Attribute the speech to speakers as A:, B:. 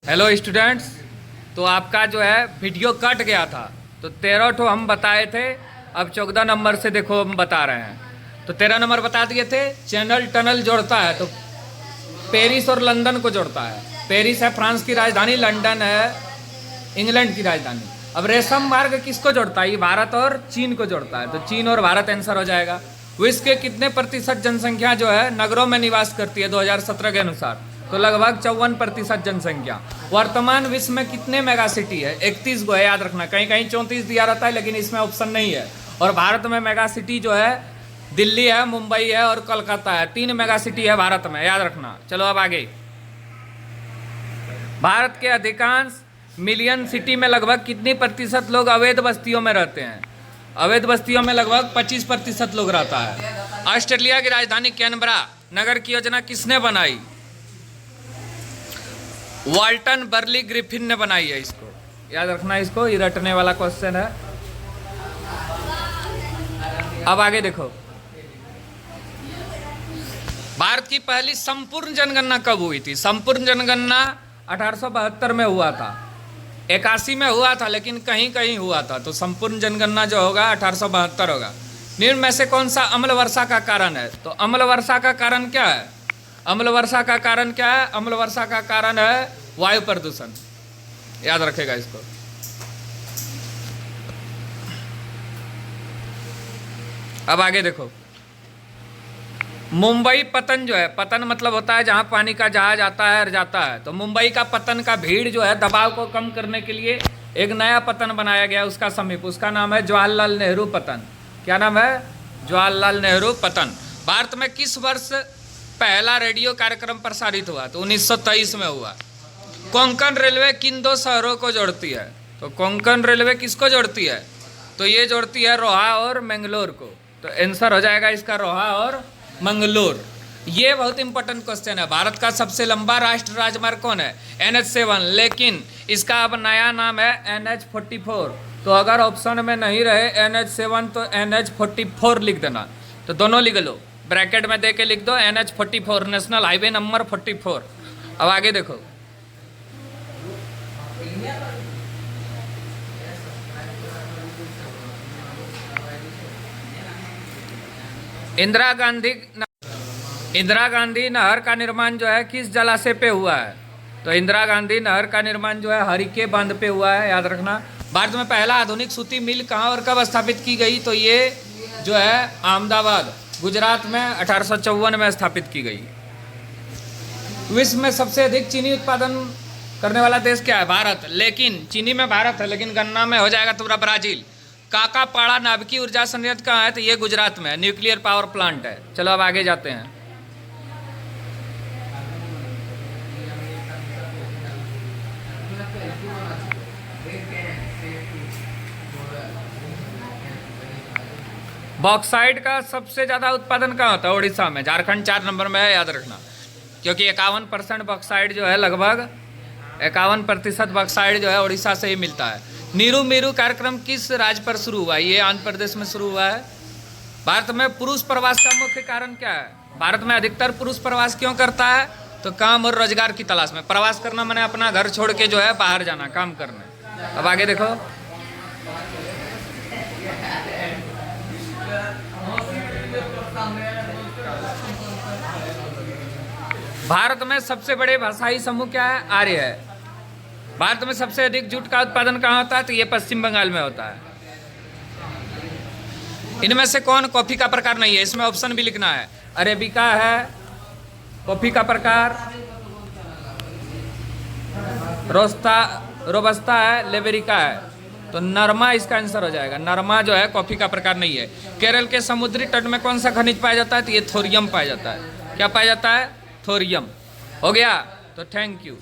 A: Hello students. तो आपका जो है वीडियो कट गया था, तो 13 ठो हम बताए थे। अब 14 नंबर से देखो हम बता रहे हैं। तो 13 नंबर बता दिए थे, चैनल टनल जोड़ता है तो पेरिस और लंदन को जोड़ता है। पेरिस है फ्रांस की राजधानी, लंदन है इंग्लैंड की राजधानी। अब रेशम मार्ग किसको जोड़ता है? ये भारत और चीन को जोड़ता है, तो चीन और भारत आंसर हो जाएगा। विश्व के कितने प्रतिशत जनसंख्या जो है नगरों में निवास करती है 2017 के अनुसार? तो लगभग 54% जनसंख्या। वर्तमान विश्व में कितने मेगा सिटी है? 31 को है, याद रखना। कहीं कहीं 34 दिया रहता है, लेकिन इसमें ऑप्शन नहीं है। और भारत में मेगा सिटी जो है दिल्ली है, मुंबई है और कोलकाता है। 3 मेगा सिटी है भारत में, याद रखना। चलो अब आगे। भारत के अधिकांश मिलियन सिटी में लगभग कितनी प्रतिशत लोग अवैध बस्तियों में रहते हैं? अवैध बस्तियों में लगभग 25% लोग रहता है। ऑस्ट्रेलिया की राजधानी कैनबरा नगर की योजना किसने बनाई? वाल्टन बर्ली ग्रिफिन ने बनाई है। इसको याद रखना, इसको ये रटने वाला क्वेश्चन है। अब आगे देखो, भारत की पहली संपूर्ण जनगणना कब हुई थी? संपूर्ण जनगणना 1872 में हुआ था। 81 में हुआ था, लेकिन कहीं कहीं हुआ था। तो संपूर्ण जनगणना जो होगा 1872 होगा। निम्न में से कौन सा अम्ल वर्षा का कारण है? तो अम्ल वर्षा का कारण क्या है? अम्ल वर्षा का कारण क्या है? अम्ल वर्षा का कारण है वायु प्रदूषण। याद रखेगा इसको। अब आगे देखो, मुंबई पतन जो है, पतन मतलब होता है जहां पानी का जहाज आता है और जाता है। तो मुंबई का पतन का भीड़ जो है, दबाव को कम करने के लिए एक नया पतन बनाया गया उसका समीप। उसका नाम है जवाहरलाल नेहरू पतन। क्या नाम है? जवाहरलाल नेहरू पतन। भारत में किस वर्ष पहला रेडियो कार्यक्रम प्रसारित हुआ? तो 1923 में हुआ। कोंकण रेलवे किन 2 शहरों को जोड़ती है? तो कोंकण रेलवे किसको जोड़ती है? तो ये जोड़ती है रोहा और मंगलोर को। तो आंसर हो जाएगा इसका रोहा और मंगलोर। ये बहुत इंपॉर्टेंट क्वेश्चन है। भारत का सबसे लंबा राष्ट्रीय राजमार्ग कौन है? NH7, लेकिन इसका अब नया नाम है NH44। तो अगर ऑप्शन में नहीं रहे NH7 तो NH44 लिख देना। तो दोनों लिख लो, ब्रैकेट में दे के लिख दो NH44, नेशनल हाईवे नंबर 44। अब आगे देखो, इंदिरा गांधी नहर का निर्माण जो है किस जलाशय पे हुआ है? तो इंदिरा गांधी नहर का निर्माण जो है हरिके बांध पे हुआ है, याद रखना। भारत में पहला आधुनिक सूती मिल कहाँ और कब स्थापित की गई? तो ये जो है अहमदाबाद, गुजरात में 1854 में स्थापित की गई। विश्व में सबसे अधिक चीनी उत्पादन करने वाला देश क्या है? भारत। लेकिन चीनी में भारत है, लेकिन गन्ना में हो जाएगा तुम्हारा ब्राजील। काकापाड़ा नाभिकीय ऊर्जा संयंत्र कहाँ है? तो ये गुजरात में है, न्यूक्लियर पावर प्लांट है। चलो अब आगे जाते हैं। बॉक्साइट का सबसे ज्यादा उत्पादन कहाँ होता है? उड़ीसा में। झारखंड 4 नंबर में है, याद रखना। क्योंकि 51% बॉक्साइट जो है, लगभग 51% बॉक्साइट जो है उड़ीसा से ही मिलता है। नीरू मीरू कार्यक्रम किस राज्य पर शुरू हुआ? ये आंध्र प्रदेश में शुरू हुआ है। भारत में पुरुष प्रवास का मुख्य कारण क्या है? भारत में अधिकतर पुरुष प्रवास क्यों करता है? तो काम और रोजगार की तलाश में। प्रवास करना मैंने अपना घर छोड़ के जो है बाहर जाना, काम करने। अब आगे देखो, भारत में सबसे बड़े भाषाई समूह क्या है? आर्य है। भारत में सबसे अधिक जूट का उत्पादन कहाँ होता है? तो ये पश्चिम बंगाल में होता है। इनमें से कौन कॉफी का प्रकार नहीं है? इसमें ऑप्शन भी लिखना है। अरेबिका है कॉफी का प्रकार, रोबस्ता है, लेबेरिका है। तो नरमा इसका आंसर हो जाएगा। नरमा जो है कॉफी का प्रकार नहीं है। केरल के समुद्री तट में कौन सा खनिज पाया जाता है? तो ये थोरियम पाया जाता है। क्या पाया जाता है? थोरियम। हो गया। तो थैंक यू।